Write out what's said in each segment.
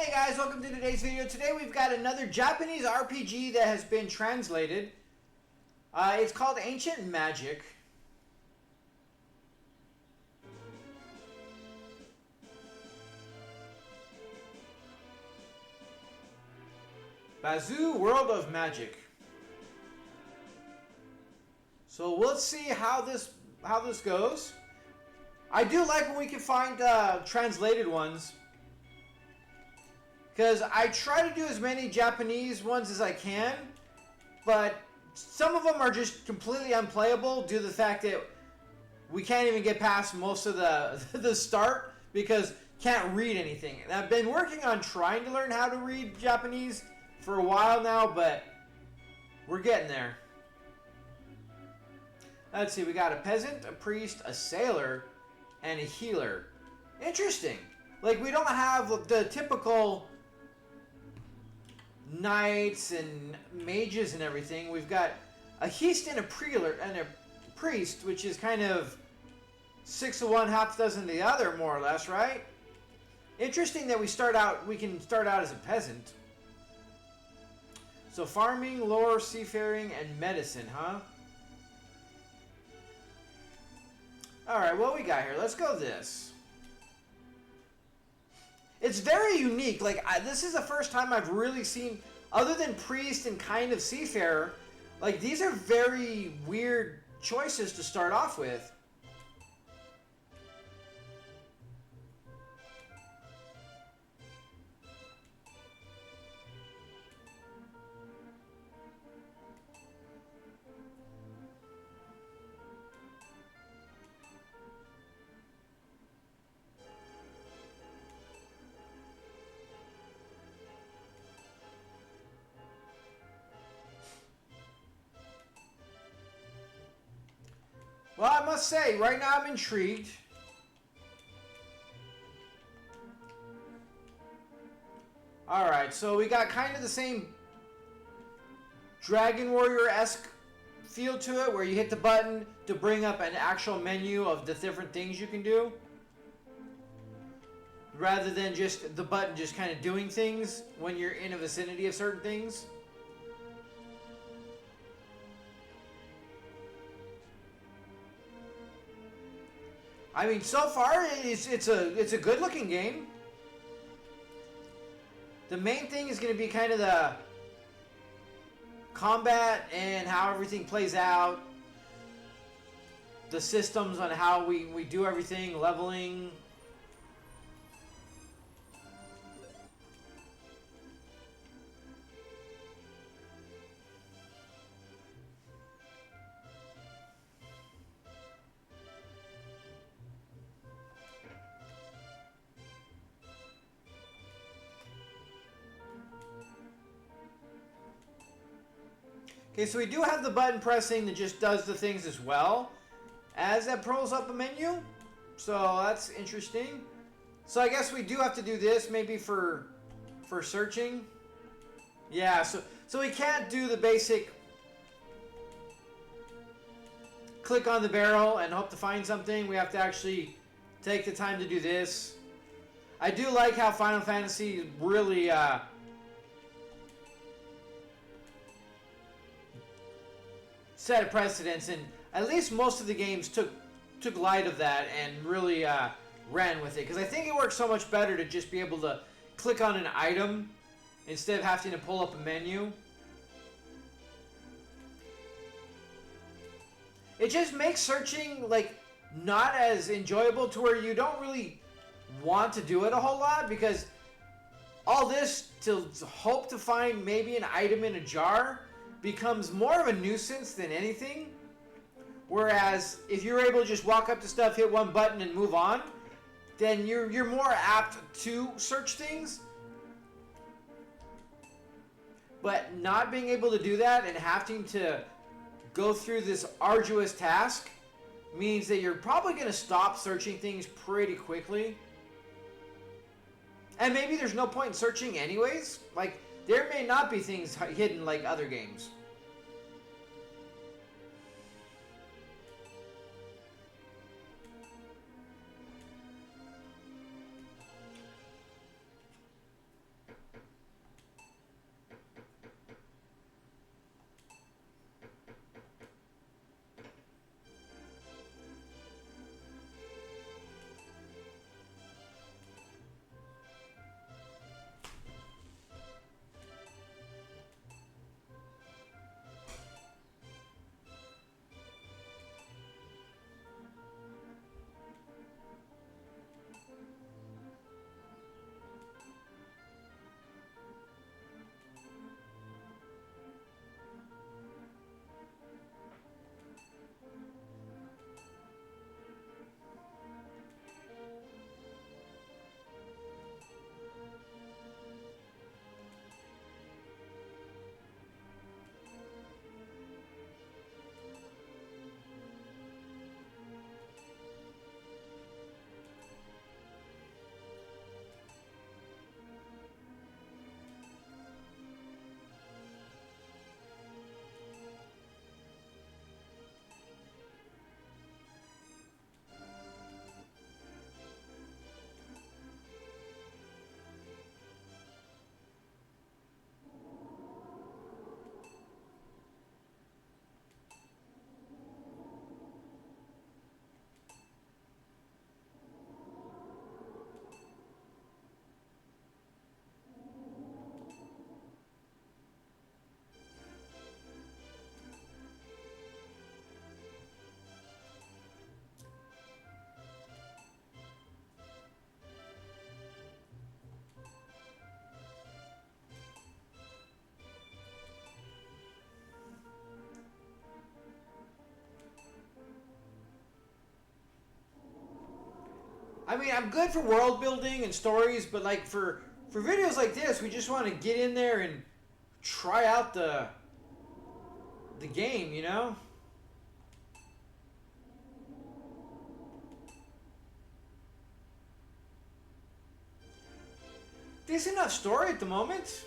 Hey guys, welcome to today's video. Today we've got another Japanese RPG that has been translated. It's called Ancient Magic. Bazoo World of Magic. So let's see how this goes. I do like when we can find translated ones, because I try to do as many Japanese ones as I can, but some of them are just completely unplayable due to the fact that we can't even get past most of the start because can't read anything. And I've been working on trying to learn how to read Japanese for a while now, but we're getting there. Let's see, we got a peasant, a priest, a sailor, and a healer. Interesting. Like, we don't have the typical knights and mages and everything. We've got a heist and a priest, which is kind of 6 of one, half dozen of the other, more or less, right? Interesting that we can start out as a peasant. So farming, lore, seafaring, and medicine, huh? Alright, what we got here? Let's go this. It's very unique. Like, this is the first time I've really seen, other than priest and kind of seafarer, like, these are very weird choices to start off with. Well, I must say, right now I'm intrigued. Alright, so we got kind of the same Dragon Warrior-esque feel to it, where you hit the button to bring up an actual menu of the different things you can do, rather than just the button just kind of doing things when you're in a vicinity of certain things. I mean, so far it's a good looking game. The main thing is going to be kind of the combat and how everything plays out, the systems on how we do everything, leveling. Okay, so we do have the button pressing that just does the things as well as that pulls up a menu. So that's interesting. So I guess we do have to do this maybe for searching. Yeah, so we can't do the basic click on the barrel and hope to find something. We have to actually take the time to do this. I do like how Final Fantasy really set a precedence, and at least most of the games took light of that and really ran with it, because I think it works so much better to just be able to click on an item instead of having to pull up a menu. It just makes searching like not as enjoyable, to where you don't really want to do it a whole lot, because all this to hope to find maybe an item in a jar becomes more of a nuisance than anything. Whereas if you're able to just walk up to stuff, hit one button, and move on, then you're more apt to search things. But not being able to do that and having to go through this arduous task means that you're probably going to stop searching things pretty quickly. And maybe there's no point in searching anyways. Like, there may not be things hidden like other games. I mean, I'm good for world building and stories, but like for videos like this, we just want to get in there and try out the game, you know? There's enough story at the moment.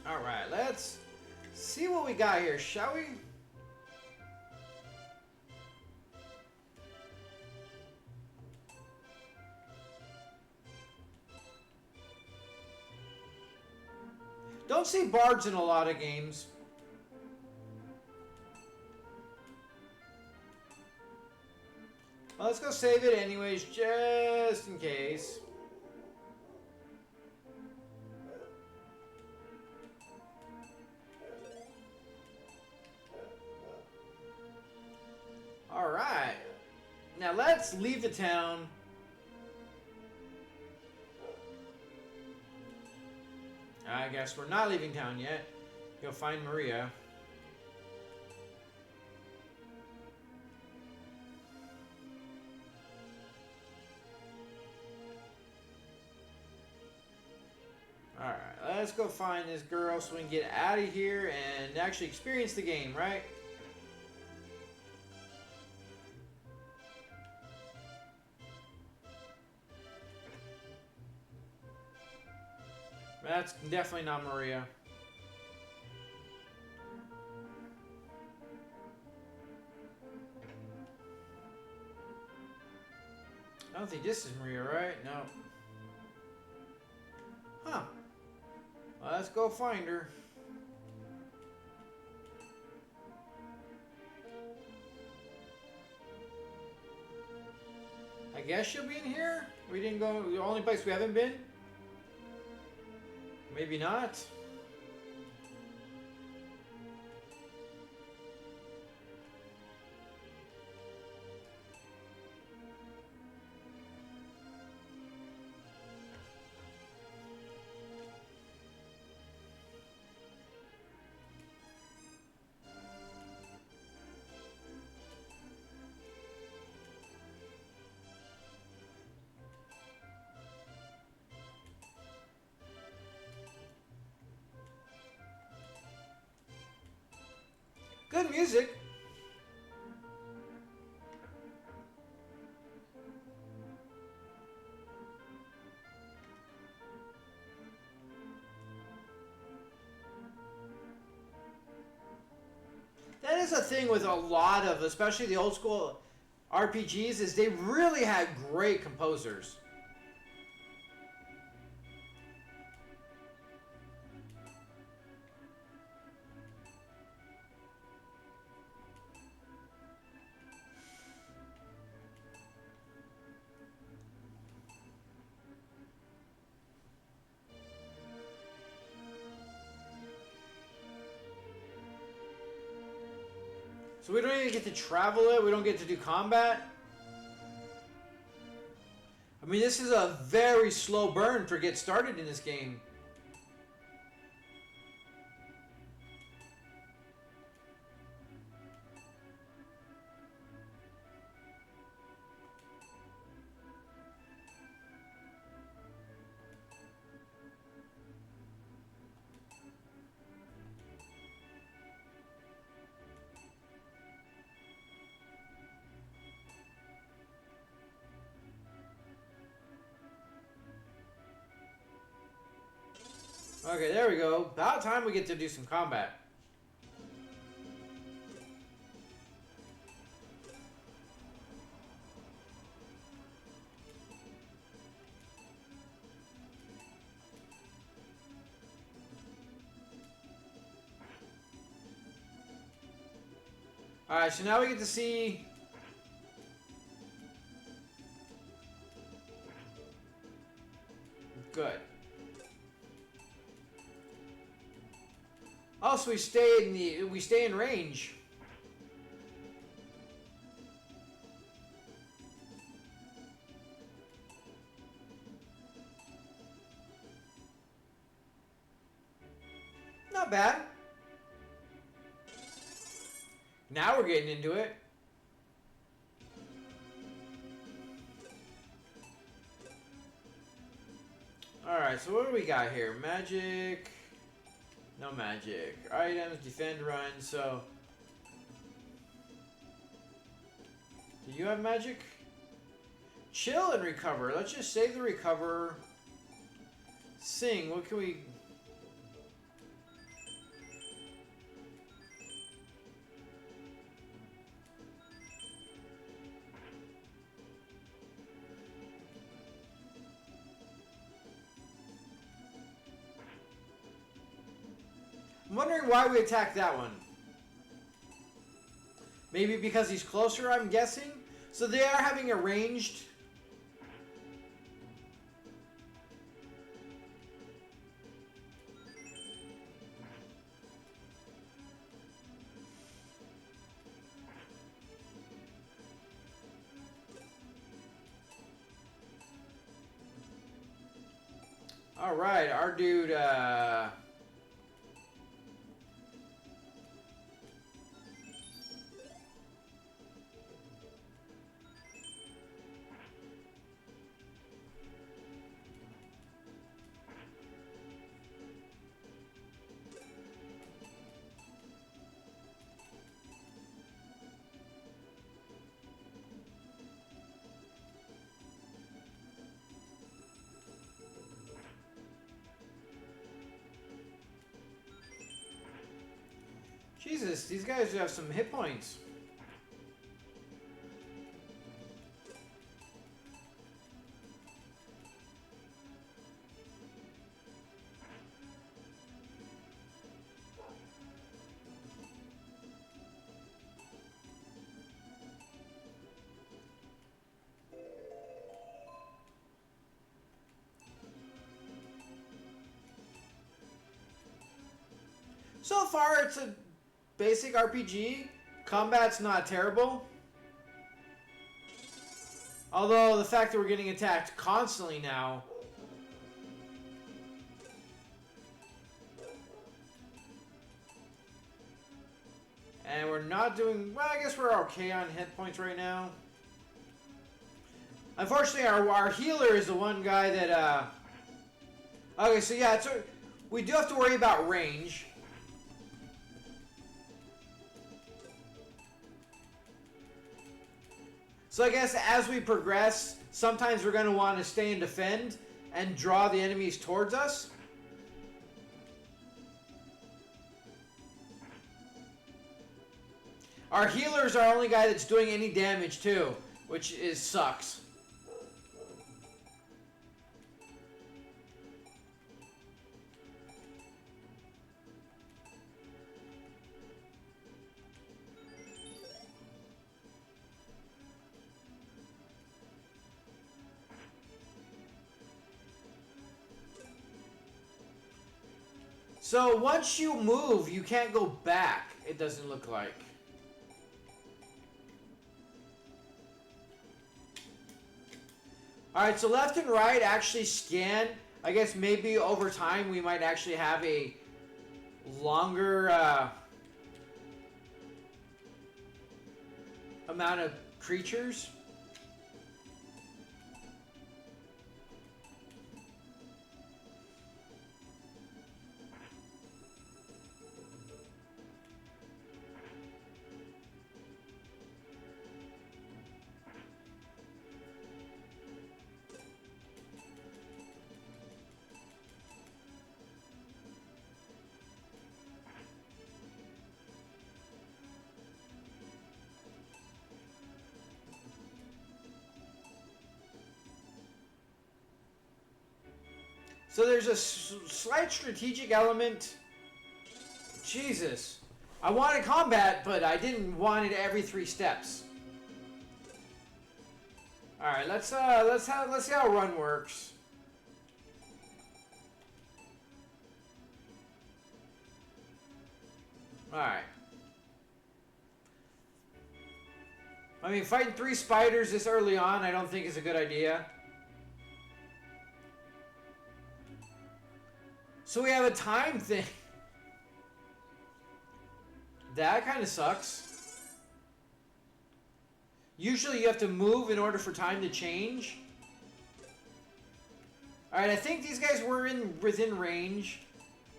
All right, let's see what we got here, shall we? Don't see bards in a lot of games. Well, let's go save it anyways, just in case. Alright. Now let's leave the town. I guess we're not leaving town yet. Go find Maria. Alright, let's go find this girl so we can get out of here and actually experience the game, right? That's definitely not Maria. I don't think this is Maria, right? No. Huh. Well, let's go find her. I guess she'll be in here? We didn't go... The only place we haven't been? Maybe not. Good music. That is a thing with a lot of, especially the old school RPGs, is they really had great composers. So we don't even get to travel it. We don't get to do combat. I mean, this is a very slow burn for get started in this game. Okay, there we go. About time we get to do some combat. Alright, so now we get to see... Good. Oh, so we stay in range. Not bad. Now we're getting into it. Alright, so what do we got here? Magic. No magic. Items, defend, run, so... Do you have magic? Chill and recover. Let's just save the recover. Sing. What can we... I'm wondering why we attacked that one. Maybe because he's closer, I'm guessing? So they are having a ranged... Alright, our dude, Jesus, these guys have some hit points. So far, it's a basic RPG. Combat's not terrible. Although, the fact that we're getting attacked constantly now... And we're not doing... Well, I guess we're okay on hit points right now. Unfortunately, our healer is the one guy that... Okay, so yeah, we do have to worry about range. So I guess as we progress, sometimes we're going to want to stay and defend and draw the enemies towards us. Our healer's our only guy that's doing any damage too, which sucks. So once you move, you can't go back, it doesn't look like. Alright, so left and right actually scan. I guess maybe over time we might actually have a longer amount of creatures. So there's a slight strategic element. Jesus. I wanted combat, but I didn't want it every 3 steps. Alright, let's see how run works. Alright. I mean, fighting 3 spiders this early on, I don't think is a good idea. So we have a time thing. That kind of sucks. Usually you have to move in order for time to change. Alright, I think these guys were within range.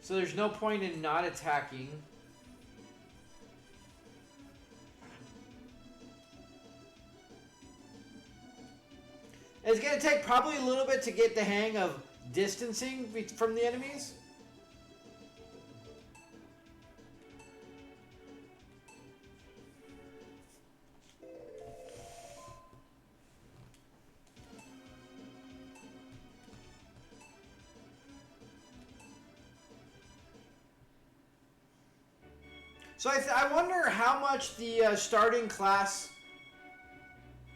So there's no point in not attacking. It's going to take probably a little bit to get the hang of distancing from the enemies. So I wonder how much the starting class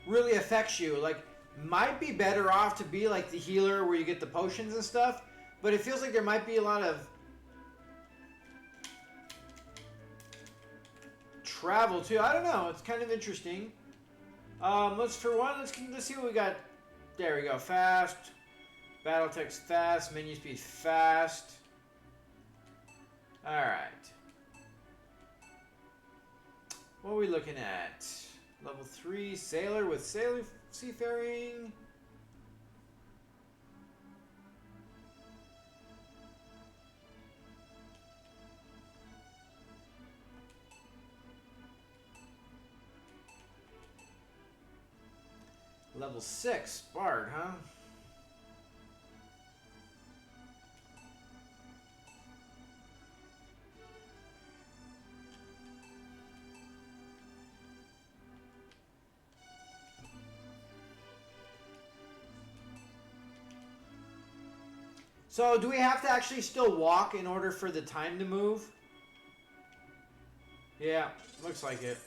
really affects you. Like, might be better off to be like the healer where you get the potions and stuff, but it feels like there might be a lot of travel too. I don't know. It's kind of interesting. Let's see what we got. There we go. Fast. Battle text fast. Menu speed fast. All right. What are we looking at? Level 3 sailor with seafaring. Level 6 bard, huh? So, do we have to actually still walk in order for the time to move? Yeah, looks like it.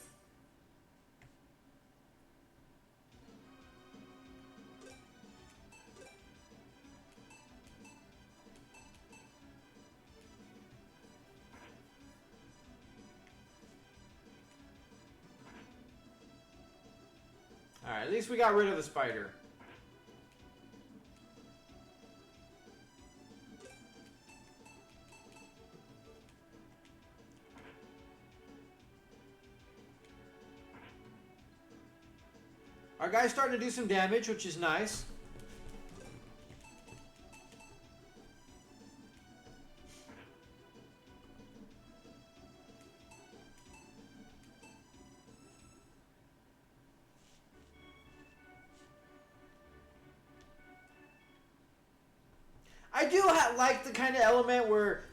Alright, at least we got rid of the spider. Our guy's starting to do some damage, which is nice. I do like the kind of element where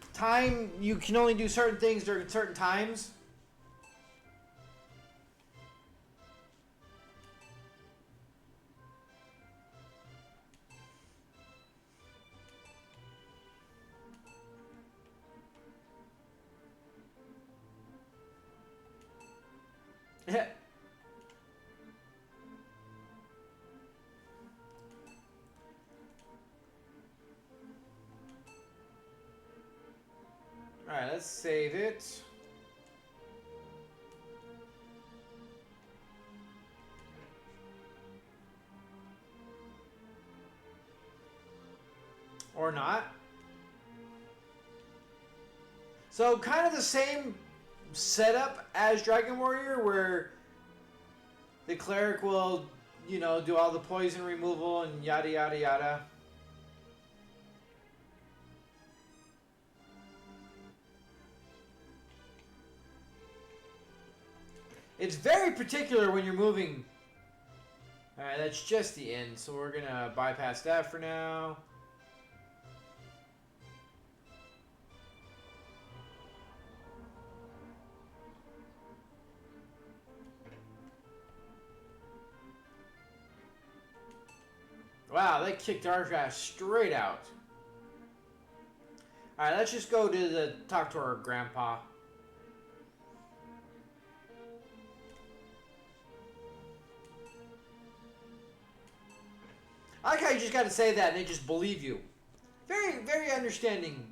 you can only do certain things during certain times. Alright, let's save it. Or not. So, kind of the same setup as Dragon Warrior, where the cleric will, you know, do all the poison removal and yada yada yada. It's very particular when you're moving. Alright, that's just the end, so we're gonna bypass that for now. Wow, they kicked our ass straight out. All right, let's just go to talk to our grandpa. I like how you just got to say that and they just believe you. Very, very understanding.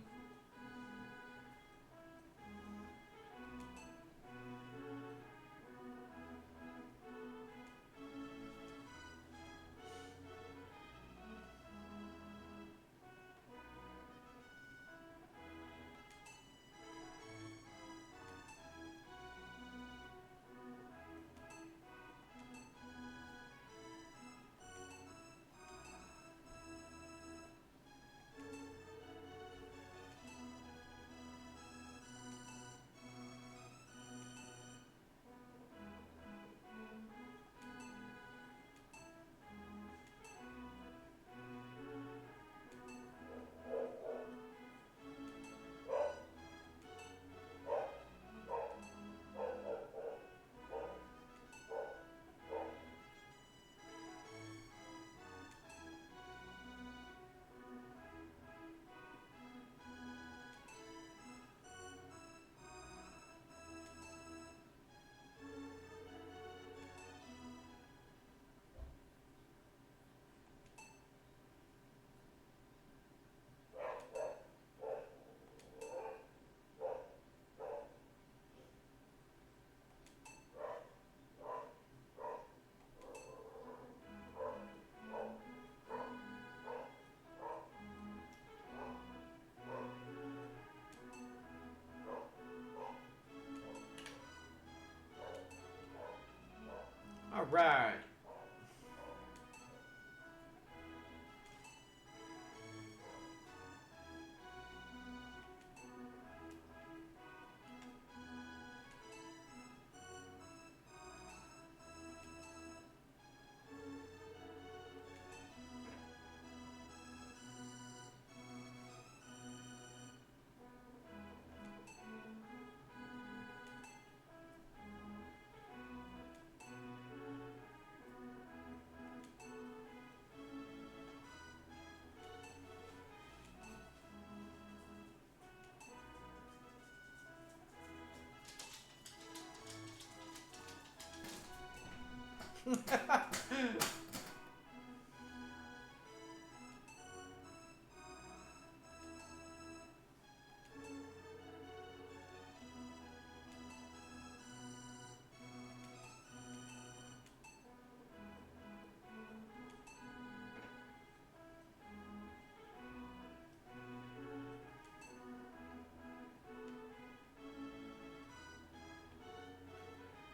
All right.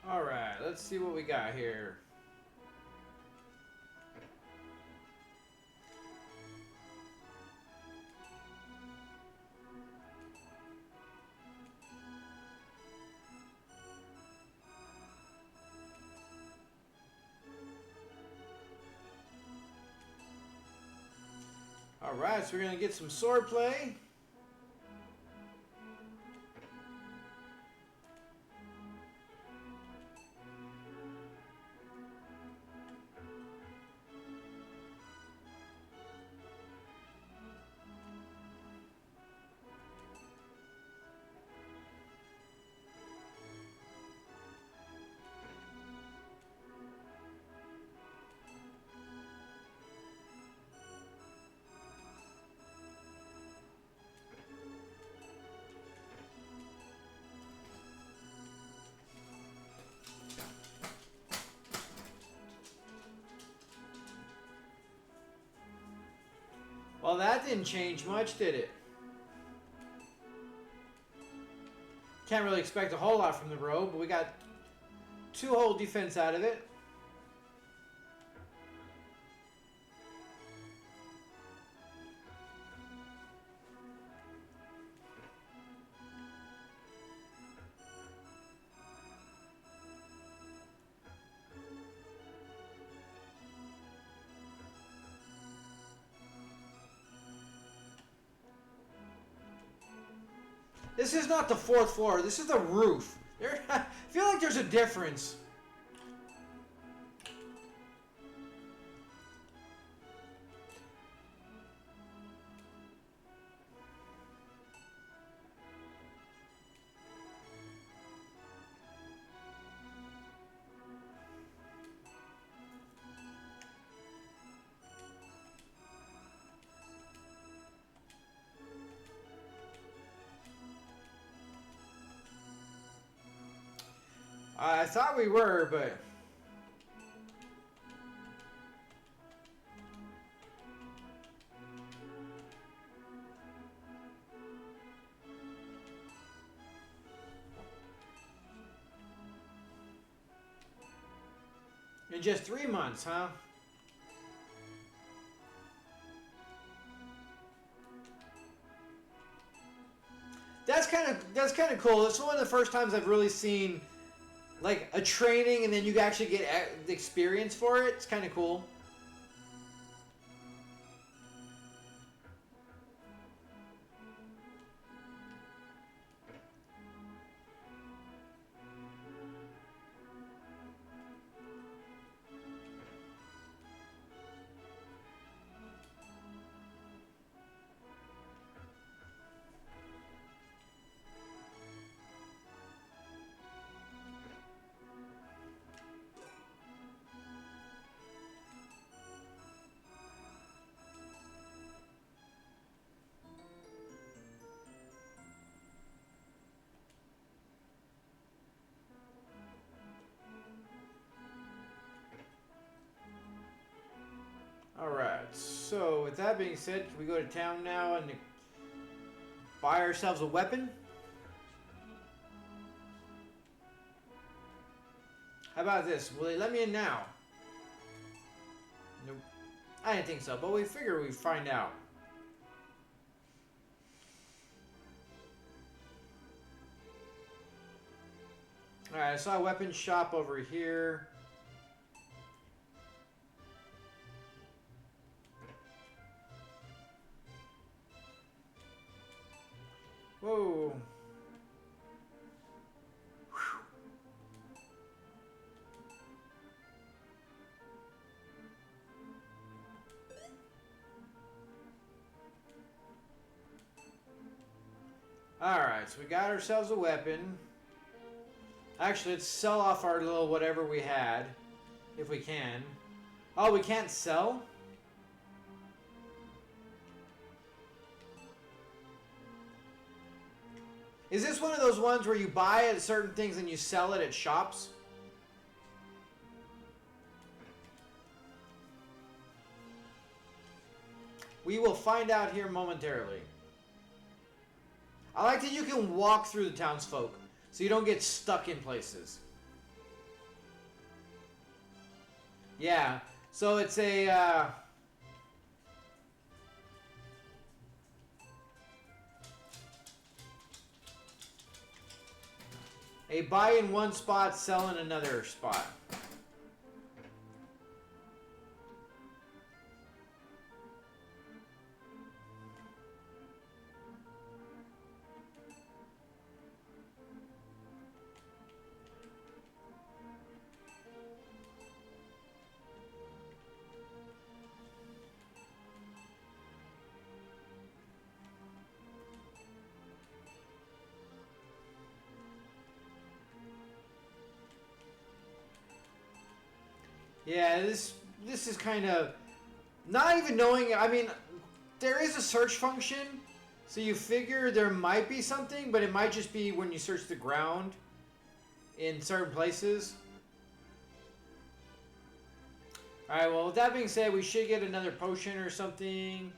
All right, let's see what we got here. All right, so we're going to get some sword play. Well, that didn't change much, did it? Can't really expect a whole lot from the robe, but we got 2 whole defense out of it. This is not the 4th floor. This is the roof. I feel like there's a difference. I thought we were, but... In just 3 months, huh? That's kind of cool. It's one of the first times I've really seen like a training and then you actually get the experience for it. It's kind of cool. Alright, so with that being said, can we go to town now and buy ourselves a weapon? How about this? Will they let me in now? Nope. I didn't think so, but we figure we'd find out. Alright, I saw a weapon shop over here. Whoa. Alright, so we got ourselves a weapon. Actually, let's sell off our little whatever we had. If we can. Oh, we can't sell? Is this one of those ones where you buy at certain things and you sell it at shops? We will find out here momentarily. I like that you can walk through the townsfolk, so you don't get stuck in places. Yeah, so it's a... a buy in one spot, sell in another spot. Yeah, this is kind of not even knowing. I mean, there is a search function, so you figure there might be something, but it might just be when you search the ground in certain places. All right. Well, with that being said, we should get another potion or something.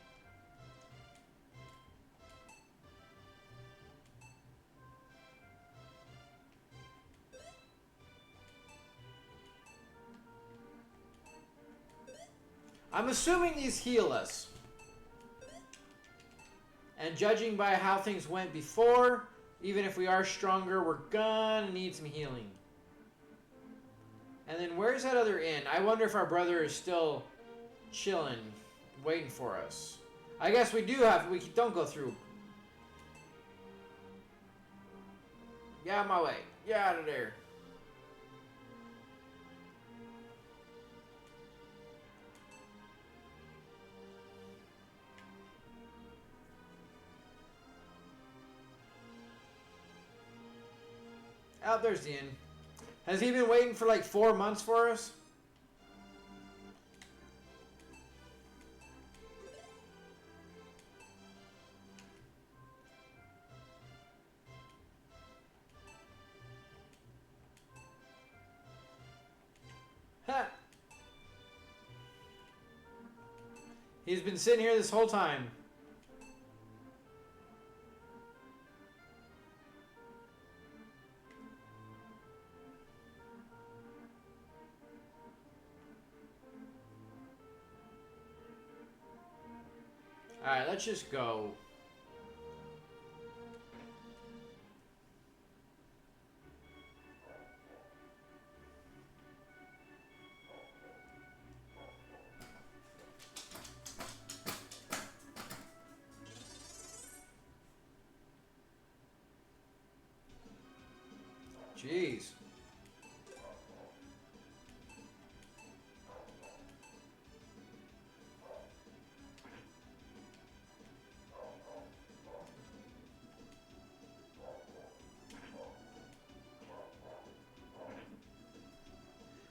I'm assuming these heal us. And judging by how things went before, even if we are stronger, we're gonna need some healing. And then where's that other inn? I wonder if our brother is still chilling, waiting for us. I guess we do have, we don't go through. Get out of my way. Get out of there. Oh, there's the inn. Has he been waiting for like 4 months for us? He's been sitting here this whole time. Alright, let's just go. Jeez.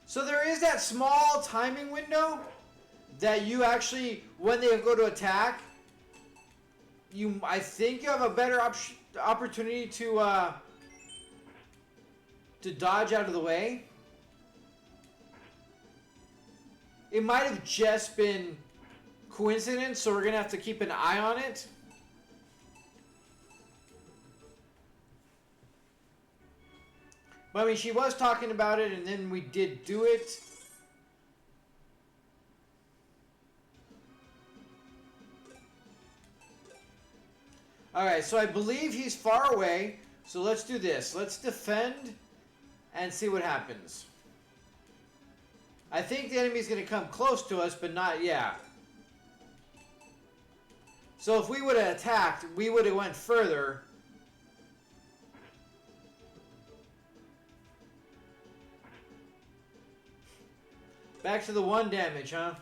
So there is that small timing window that you actually, when they go to attack, I think you have a better opportunity to dodge out of the way. It might have just been coincidence, so we're gonna have to keep an eye on it. But I mean, she was talking about it, and then we did do it. Alright, so I believe he's far away. So let's do this. Let's defend and see what happens. I think the enemy's going to come close to us, but not yet. So if we would have attacked, we would have went further. Back to the 1 damage, huh?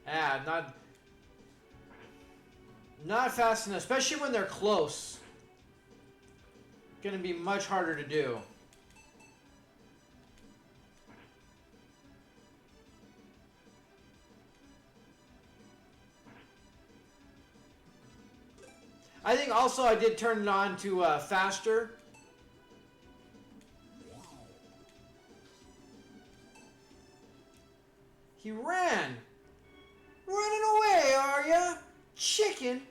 Yeah, not fast enough, especially when they're close. Gonna be much harder to do. I think also I did turn it on to faster. He ran. Running away, are ya? Chicken.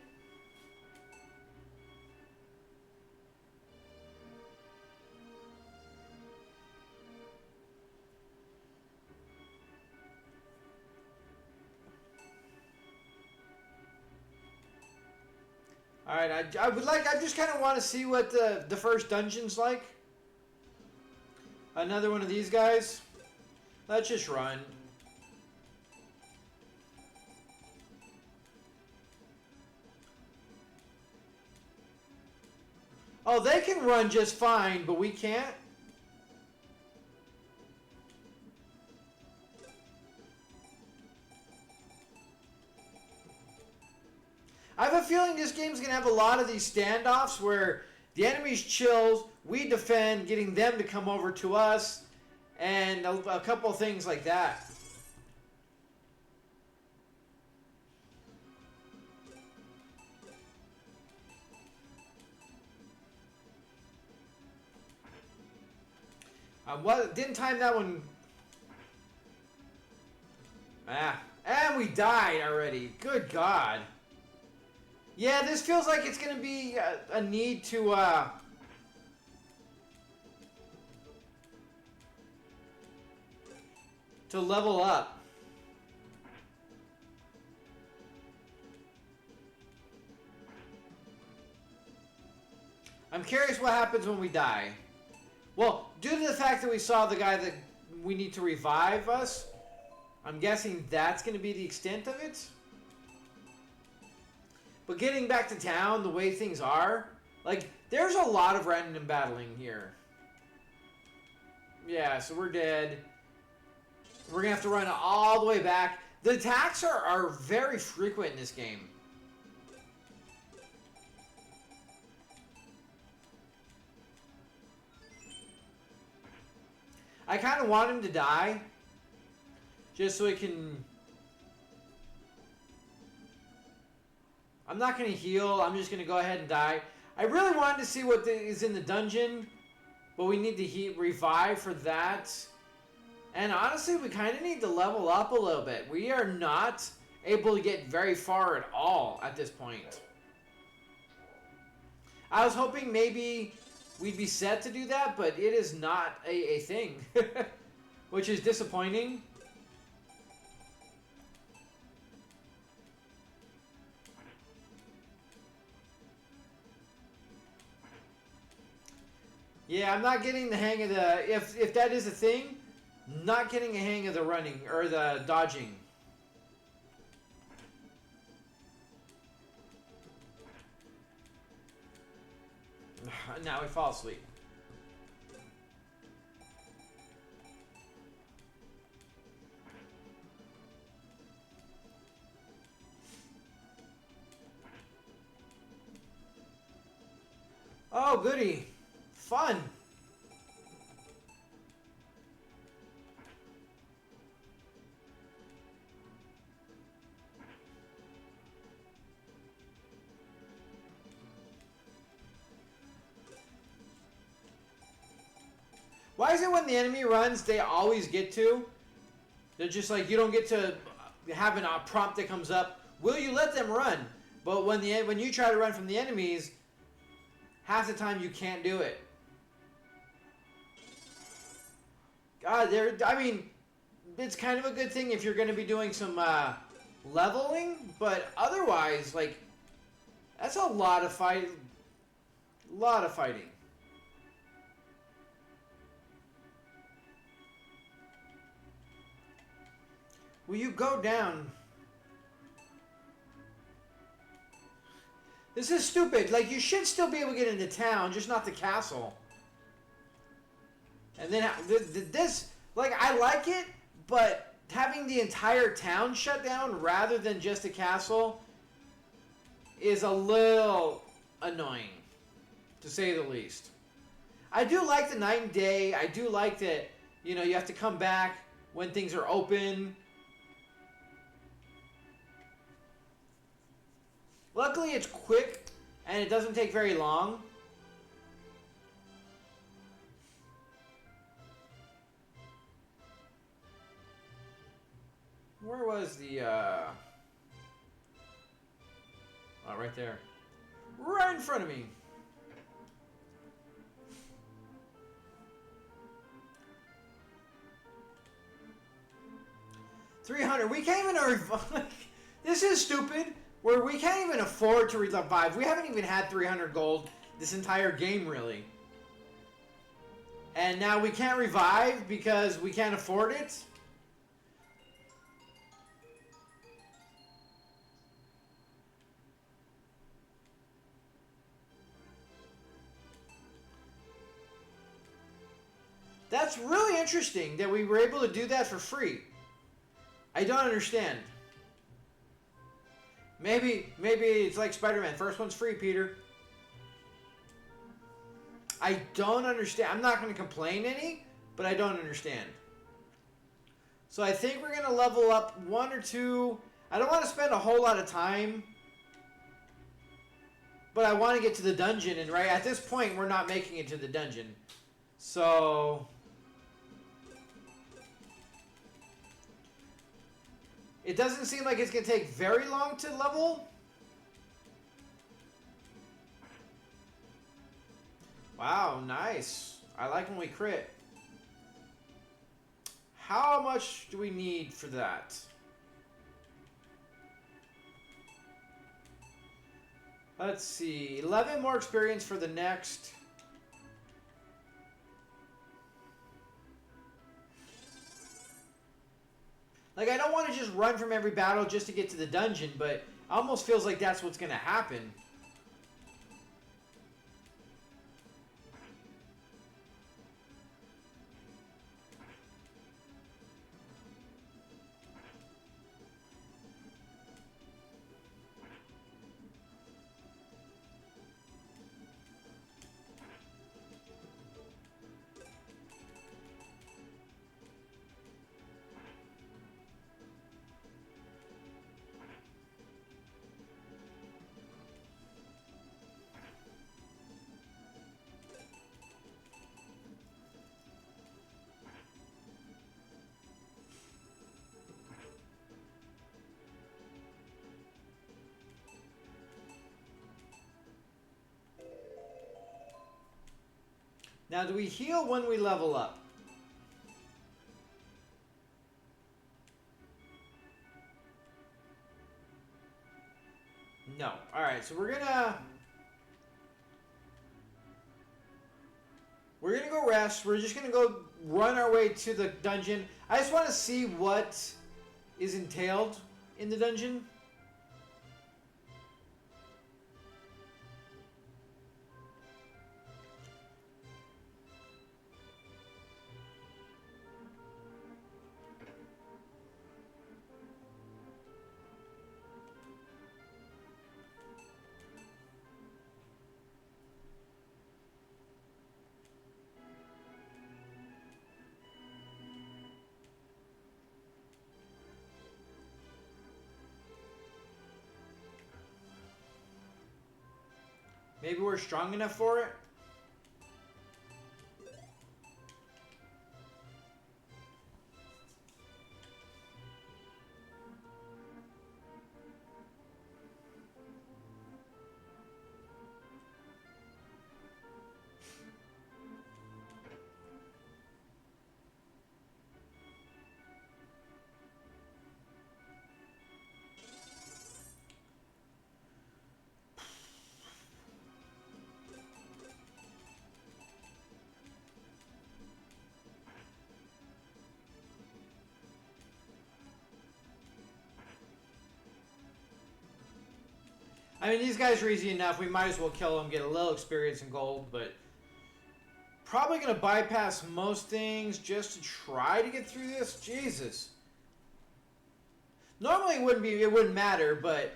Alright, I just kind of want to see what the first dungeon's like. Another one of these guys. Let's just run. Oh, they can run just fine, but we can't? I have a feeling this game's going to have a lot of these standoffs where the enemy's chills, we defend, getting them to come over to us, and a couple of things like that. Didn't time that one. And we died already. Good God. Yeah, this feels like it's going to be a need to level up. I'm curious what happens when we die. Well, due to the fact that we saw the guy that we need to revive us, I'm guessing that's going to be the extent of it. But getting back to town, the way things are, like, there's a lot of random battling here. Yeah, so we're dead. We're going to have to run all the way back. The attacks are very frequent in this game. I kind of want him to die, just so he can I'm not going to heal. I'm just going to go ahead and die. I really wanted to see what is in the dungeon, but we need to revive for that. And honestly, we kind of need to level up a little bit. We are not able to get very far at all at this point. I was hoping maybe we'd be set to do that, but it is not a thing, which is disappointing. Yeah, I'm not getting the hang of the... If that is a thing, not getting a hang of the running or the dodging. Now we fall asleep. Oh, goody. Fun. Why is it when the enemy runs, they always get to? They're just like, you don't get to have a prompt that comes up, will you let them run? But when you try to run from the enemies, half the time you can't do it. God, I mean, it's kind of a good thing if you're going to be doing some leveling, but otherwise, like, that's a lot of fighting. A lot of fighting. Will you go down? This is stupid. Like, you should still be able to get into town, just not the castle. And then this, like, I like it, but having the entire town shut down rather than just a castle is a little annoying, to say the least. I do like the night and day. I do like that, you know, you have to come back when things are open. Luckily, it's quick, and it doesn't take very long. Where was the, Oh, right there. Right in front of me. $300. We can't even revive. This is stupid. Where we can't even afford to revive. We haven't even had 300 gold this entire game, really. And now we can't revive because we can't afford it. That's really interesting that we were able to do that for free. I don't understand. Maybe it's like Spider-Man. First one's free, Peter. I don't understand. I'm not going to complain any, but I don't understand. So I think we're going to level up 1 or 2. I don't want to spend a whole lot of time, but I want to get to the dungeon. And right at this point, we're not making it to the dungeon. So it doesn't seem like it's going to take very long to level. Wow, nice. I like when we crit. How much do we need for that? Let's see. 11 more experience for the next. Like, I don't want to just run from every battle just to get to the dungeon, but it almost feels like that's what's going to happen. Now, do we heal when we level up? No. Alright, so we're gonna go rest. We're just gonna go run our way to the dungeon. I just want to see what is entailed in the dungeon. Maybe we're strong enough for it? I mean, these guys are easy enough. We might as well kill them, get a little experience and gold, but probably going to bypass most things just to try to get through this. Jesus. Normally it wouldn't matter, but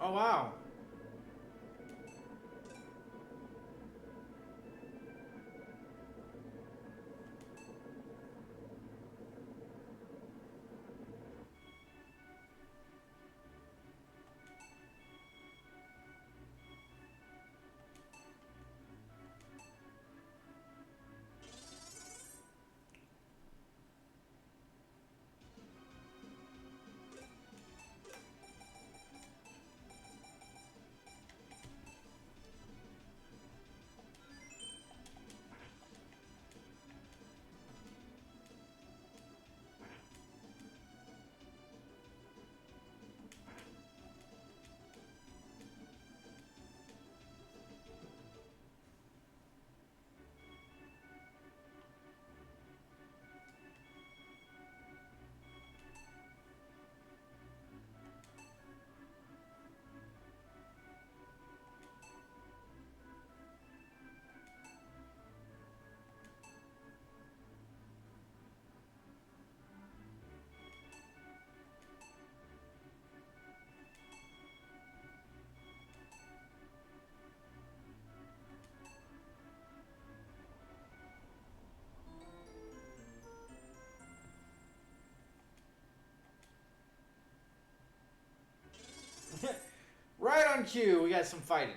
oh wow. Right on cue, we got some fighting.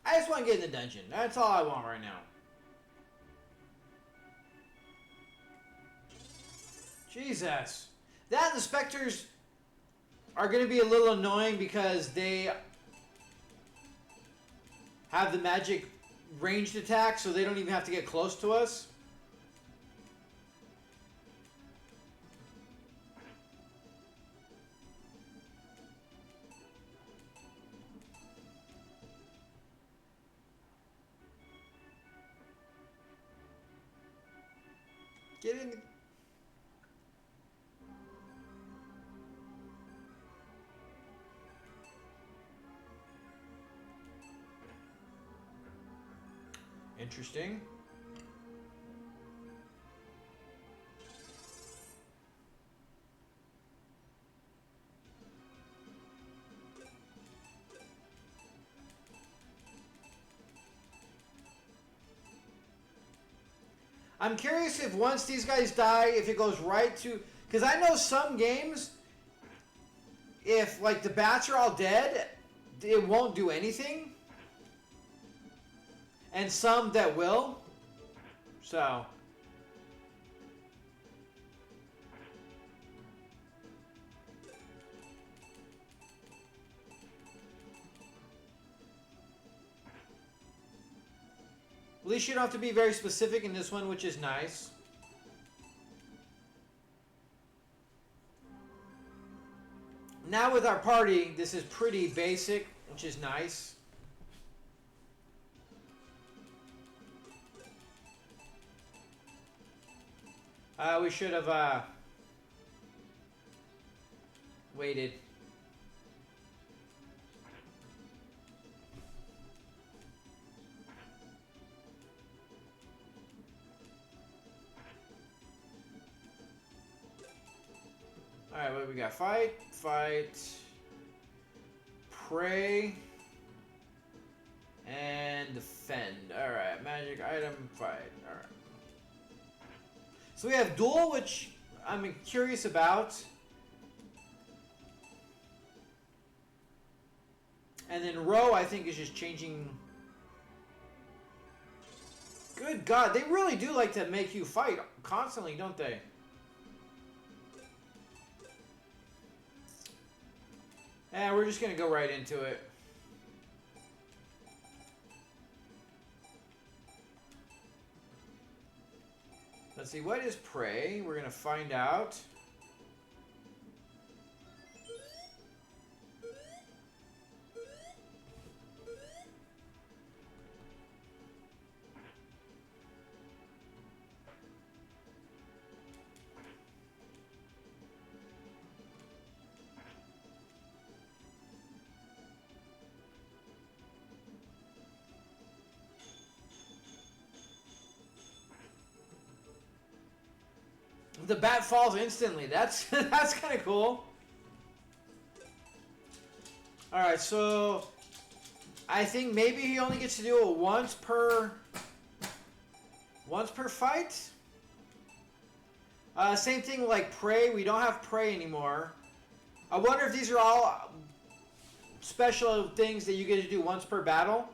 I just want to get in the dungeon. That's all I want right now. Jesus. That and the specters are going to be a little annoying because they have the magic ranged attack, so they don't even have to get close to us. Get in. Interesting. I'm curious if once these guys die, if it goes right to... Because I know some games, if like the bats are all dead, it won't do anything. And some that will. So... At least you don't have to be very specific in this one, which is nice. Now with our party, this is pretty basic, which is nice. We should have waited. Alright, what do we got? Fight, fight, pray, and defend. Alright, magic item, fight. Alright. So we have duel, which I'm curious about. And then row, I think, is just changing. Good God, they really do like to make you fight constantly, don't they? And we're just going to go right into it. Let's see, what is prey? We're going to find out. The bat falls instantly. That's that's kind of cool. All right, so I think maybe he only gets to do it once per fight. Same thing like prey. We don't have prey anymore. I wonder if these are all special things that you get to do once per battle.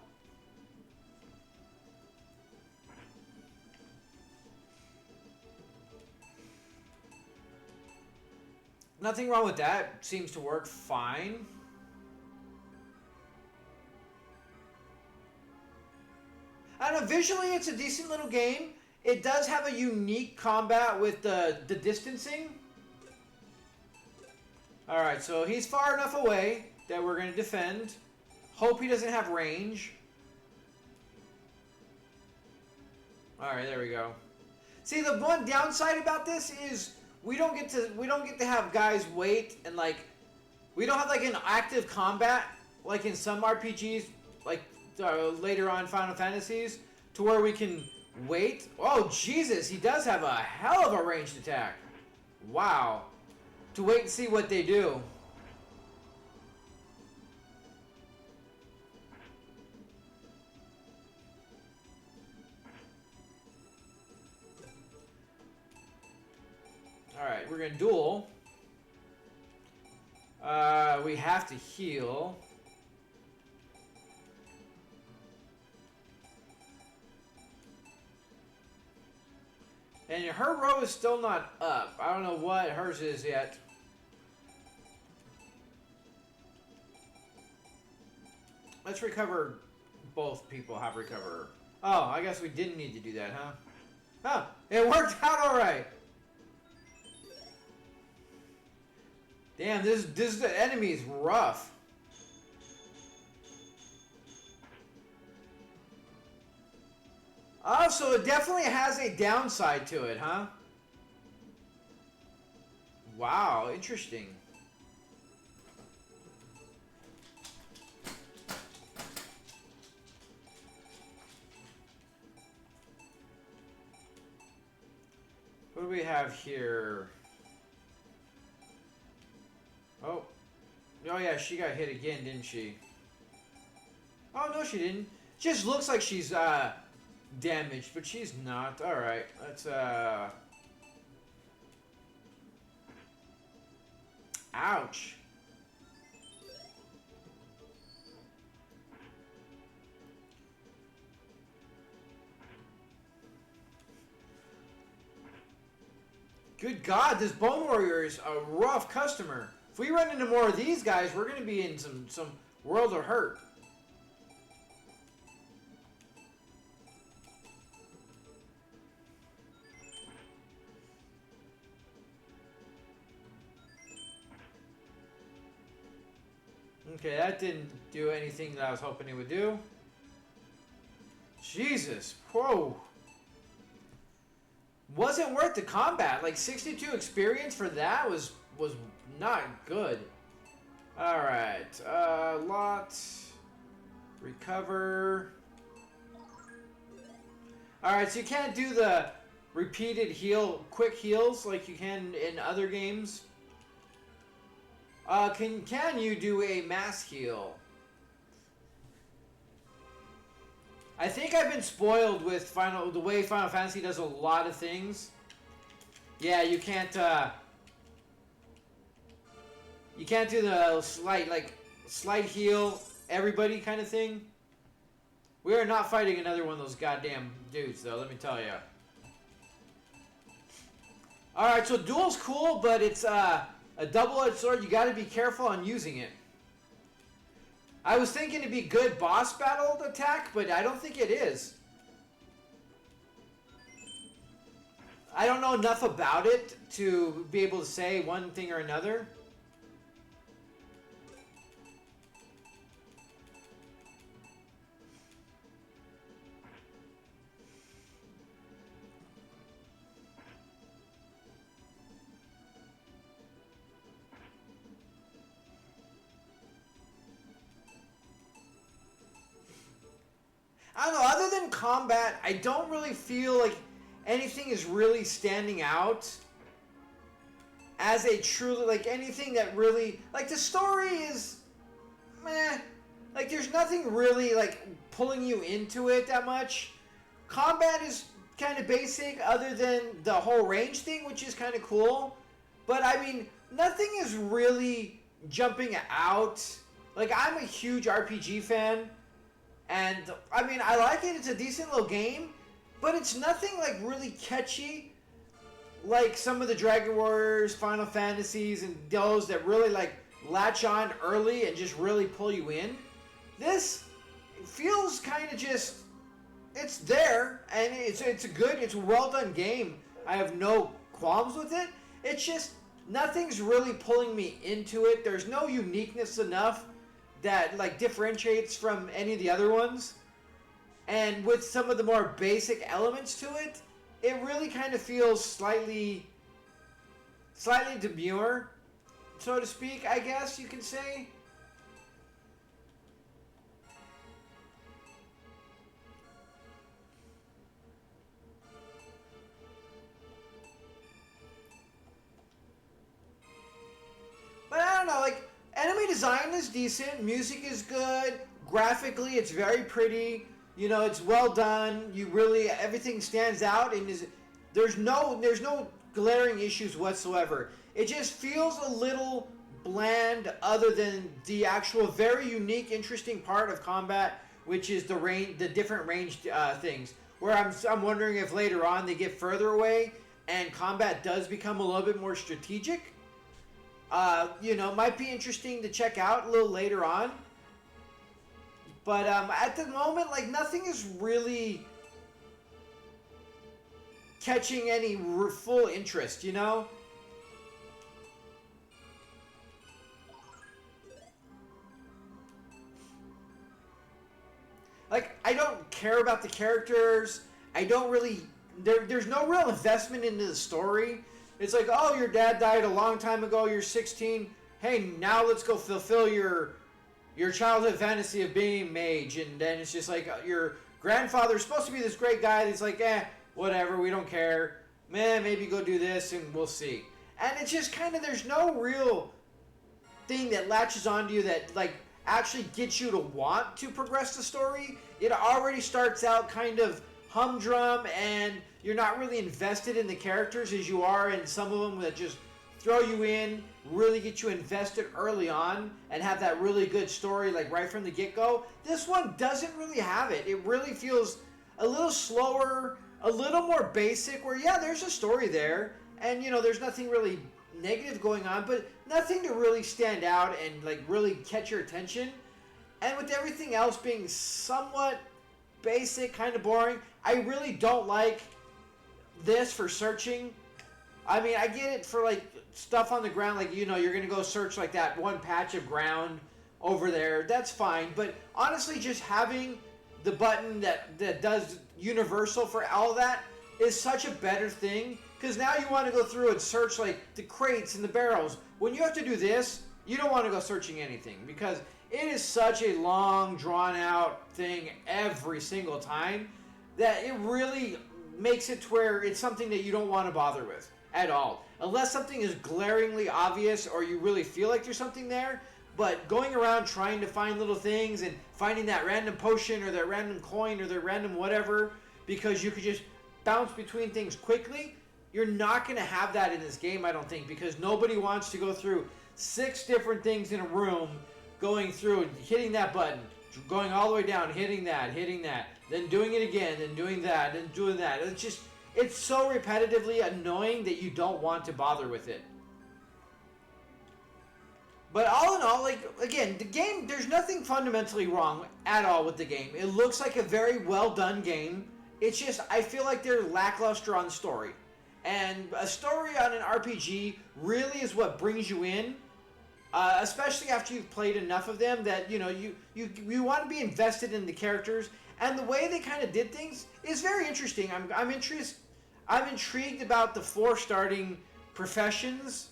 Nothing wrong with that. Seems to work fine. I don't know, visually it's a decent little game. It does have a unique combat with the distancing. Alright, so he's far enough away that we're going to defend. Hope he doesn't have range. Alright, there we go. See, the one downside about this is we don't get to have guys wait and like we don't have like an active combat like in some RPGs like later on Final Fantasies to where we can wait. Oh Jesus, he does have a hell of a ranged attack. Wow. To wait and see what they do. Alright, we're going to duel. We have to heal. And her row is still not up. I don't know what hers is yet. Let's recover. Both people have recover. Oh, I guess we didn't need to do that, huh? Huh, it worked out alright. Damn, this enemy is rough. Oh, so it definitely has a downside to it, huh? Wow, interesting. What do we have here? Oh. Oh yeah, she got hit again, didn't she? Oh no, she didn't. Just looks like she's damaged, but she's not. Alright, let's ouch. Good God, this Bone Warrior is a rough customer. If we run into more of these guys, we're going to be in some world of hurt. Okay, that didn't do anything that I was hoping it would do. Jesus, whoa. Wasn't worth the combat. Like 62 experience for that was not good. All right, lot, recover. All right, so you can't do the repeated quick heals like you can in other games. Can you do a mass heal? I think I've been spoiled with the way Final Fantasy does a lot of things. Yeah, you can't do the slight heal everybody kind of thing. We are not fighting another one of those goddamn dudes though, let me tell you. Alright, so duel's cool, but it's a double-edged sword. You gotta be careful on using it. I was thinking it'd be good boss battle attack, but I don't think it is. I don't know enough about it to be able to say one thing or another. I don't know, other than combat, I don't really feel like anything is really standing out as a truly, like, anything that really, like, the story is meh. Like, there's nothing really, like, pulling you into it that much. Combat is kind of basic, other than the whole range thing, which is kind of cool. But, I mean, nothing is really jumping out. Like, I'm a huge RPG fan. And, I mean, I like it. It's a decent little game. But it's nothing, like, really catchy. Like some of the Dragon Warriors, Final Fantasies, and those that really, like, latch on early and just really pull you in. This feels kind of just... It's there. And it's a well done game. I have no qualms with it. It's just... Nothing's really pulling me into it. There's no uniqueness enough that like differentiates from any of the other ones. And with some of the more basic elements to it, it really kind of feels slightly demure, so to speak, I guess you can say. But I don't know, like, enemy design is decent, music is good, graphically it's very pretty, you know, it's well done, everything stands out, and there's no glaring issues whatsoever. It just feels a little bland other than the actual very unique, interesting part of combat, which is the different ranged things. Where I'm wondering if later on they get further away and combat does become a little bit more strategic. You know, might be interesting to check out a little later on. But at the moment, like, nothing is really catching any full interest, you know? Like, I don't care about the characters. I don't really... There's no real investment into the story. It's like, oh, your dad died a long time ago. You're 16. Hey, now let's go fulfill your childhood fantasy of being a mage. And then it's just like your grandfather's supposed to be this great guy. That's like, whatever. We don't care. Man, maybe go do this and we'll see. And it's just kind of, there's no real thing that latches onto you that like actually gets you to want to progress the story. It already starts out kind of humdrum, and you're not really invested in the characters as you are in some of them that just throw you in, really get you invested early on, and have that really good story like right from the get-go. This one doesn't really have it. It really feels a little slower, a little more basic, where yeah, there's a story there, and you know, there's nothing really negative going on, but nothing to really stand out and like really catch your attention. And with everything else being somewhat basic, kind of boring, I really don't like this for searching. I mean, I get it for like stuff on the ground, like, you know, you're gonna go search like that one patch of ground over there, that's fine. But honestly, just having the button that does universal for all of that is such a better thing, because now you want to go through and search like the crates and the barrels. When you have to do this, you don't want to go searching anything, because it is such a long, drawn out thing every single time that it really makes it to where it's something that you don't want to bother with at all. Unless something is glaringly obvious or you really feel like there's something there. But going around trying to find little things and finding that random potion or that random coin or that random whatever, because you could just bounce between things quickly, you're not going to have that in this game, I don't think, because nobody wants to go through 6 different things in a room, going through and hitting that button, going all the way down, hitting that, then doing it again, then doing that, then doing that. It's so repetitively annoying that you don't want to bother with it. But all in all, like, again, the game, there's nothing fundamentally wrong at all with the game. It looks like a very well done game. It's just, I feel like they're lackluster on story. And a story on an RPG really is what brings you in, especially after you've played enough of them that, you know, you want to be invested in the characters. And the way they kind of did things is very interesting. I'm intrigued about the 4 starting professions.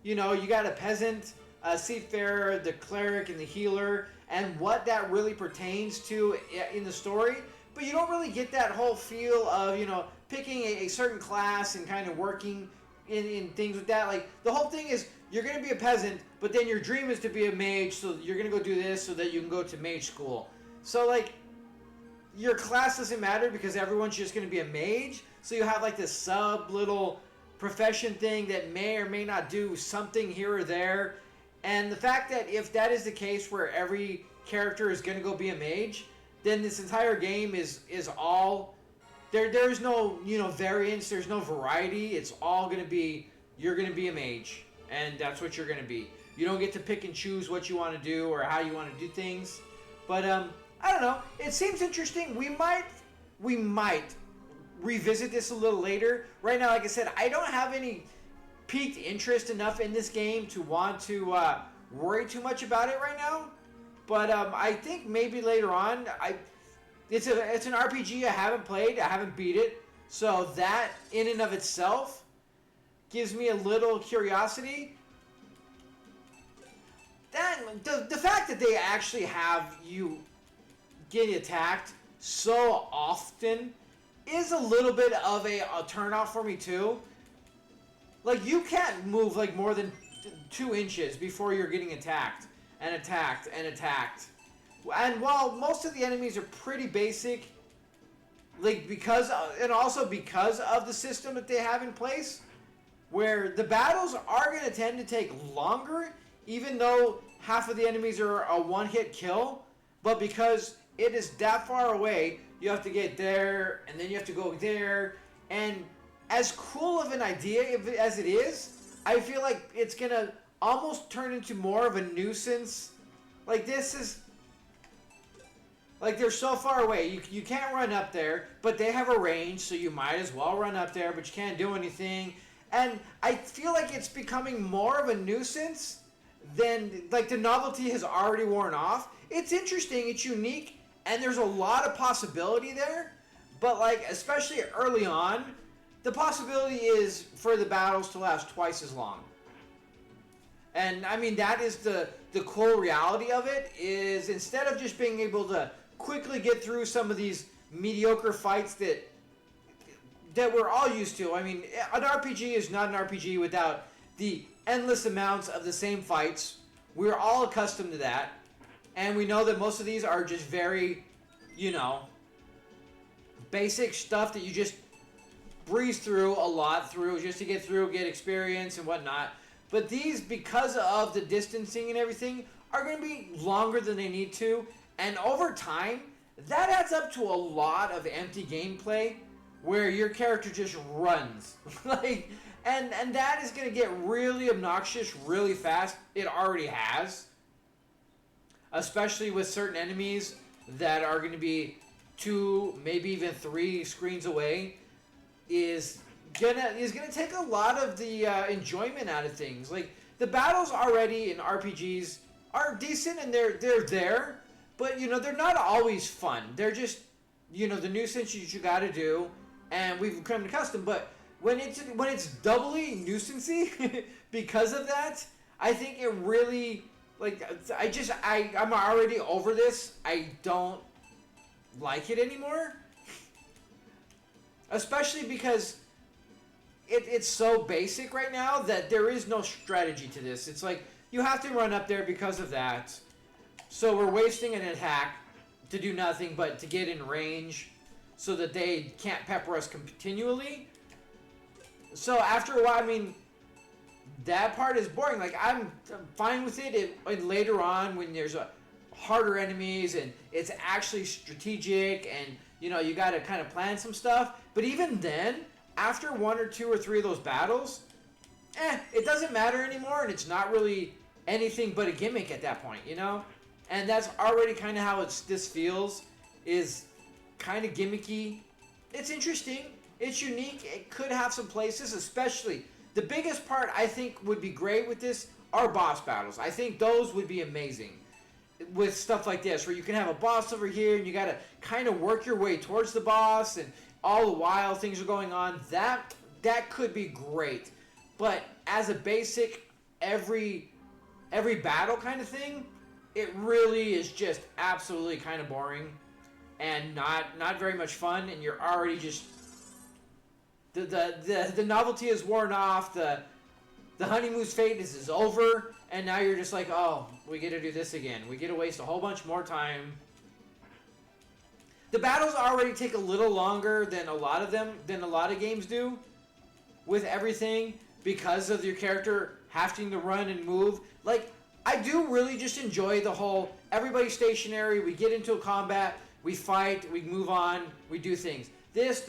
You know, you got a peasant, a seafarer, the cleric, and the healer, and what that really pertains to in the story. But you don't really get that whole feel of, you know, picking a certain class and kind of working in things with that. Like, the whole thing is, you're going to be a peasant, but then your dream is to be a mage, so you're going to go do this so that you can go to mage school. So, like, your class doesn't matter because everyone's just going to be a mage. So you have, like, this sub-little profession thing that may or may not do something here or there. And the fact that if that is the case where every character is going to go be a mage, then this entire game is all... There's no, you know, variance, there's no variety. It's all going to be, you're going to be a mage. And that's what you're going to be. You don't get to pick and choose what you want to do or how you want to do things. But, I don't know. It seems interesting. We might revisit this a little later. Right now, like I said, I don't have any piqued interest enough in this game to want to worry too much about it right now. But I think maybe later on, it's an RPG I haven't played. I haven't beat it. So that in and of itself gives me a little curiosity. Then the fact that they actually have you getting attacked so often is a little bit of a turnoff for me too. Like, you can't move like more than 2 inches before you're getting attacked and attacked and attacked. And while most of the enemies are pretty basic, like because of the system that they have in place, where the battles are going to tend to take longer, even though half of the enemies are a one-hit kill. But because it is that far away, you have to get there, and then you have to go there. And as cool of an idea as it is, I feel like it's going to almost turn into more of a nuisance. Like, this is... Like, they're so far away, you can't run up there, but they have a range, so you might as well run up there, but you can't do anything. And I feel like it's becoming more of a nuisance than, like, the novelty has already worn off. It's interesting, it's unique, and there's a lot of possibility there, but, like, especially early on, the possibility is for the battles to last twice as long. And I mean, that is the cool reality of it, is instead of just being able to quickly get through some of these mediocre fights that we're all used to. I mean, an RPG is not an RPG without the endless amounts of the same fights. We're all accustomed to that. And we know that most of these are just very, you know, basic stuff that you just breeze through a lot through just to get through, get experience and whatnot. But these, because of the distancing and everything, are going to be longer than they need to. And over time, that adds up to a lot of empty gameplay where your character just runs. And that is going to get really obnoxious really fast. It already has. Especially with certain enemies that are going to be 2, maybe even 3 screens away, is gonna take a lot of the enjoyment out of things. Like, the battles already in RPGs are decent and they're there, but you know, they're not always fun. They're just, you know, the nuisance you got to do, and we've come accustomed. But when it's doubly nuisancey because of that, I think it really, like, I'm already over this. I don't like it anymore, especially because it's so basic right now that there is no strategy to this. It's like you have to run up there because of that. So we're wasting an attack to do nothing but to get in range so that they can't pepper us continually. So after a while, I mean, that part is boring. Like, I'm fine with it and later on when there's harder enemies and it's actually strategic and, you know, you got to kind of plan some stuff. But even then, after 1 or 2 or 3 of those battles, it doesn't matter anymore, and it's not really anything but a gimmick at that point, you know? And that's already kind of how this feels, is kind of gimmicky. It's interesting. It's unique. It could have some places, especially the biggest part I think would be great with this are boss battles. I think those would be amazing with stuff like this, where you can have a boss over here and you got to kind of work your way towards the boss, and all the while things are going on. That could be great. But as a basic every battle kind of thing, it really is just absolutely kind of boring and not very much fun, and you're already just the novelty is worn off, the honeymoon's phase is over, and now you're just like, oh, we get to do this again. We get to waste a whole bunch more time. The battles already take a little longer than a lot of games do with everything, because of your character having to run and move. Like, I do really just enjoy the whole everybody's stationary, we get into a combat, we fight, we move on, we do things. This,